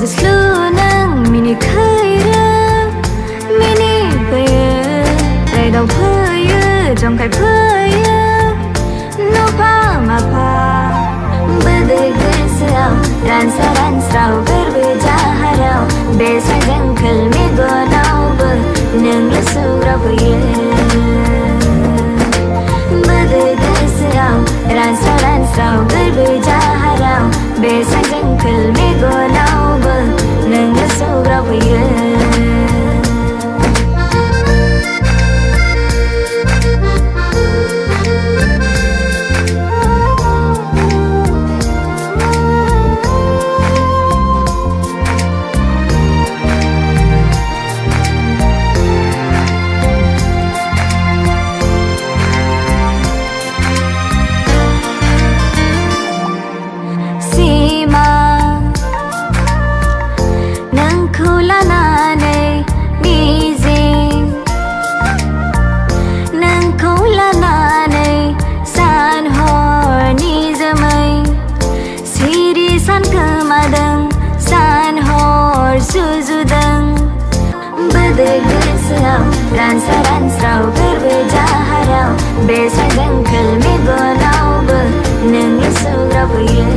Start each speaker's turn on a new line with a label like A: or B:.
A: slu nang mini khaya mini paya dai dau phaya jong kai phaya no pa ma pa bade gesao ran sao berbe jaharao besa jangkal me gonau ba nang la sura paya bade gesao ran sao berbe jaharao besa jangkal me gonau ba nang la sura paya ran sao berbe jaharao besa jangkal me gonau ba nang la sura paya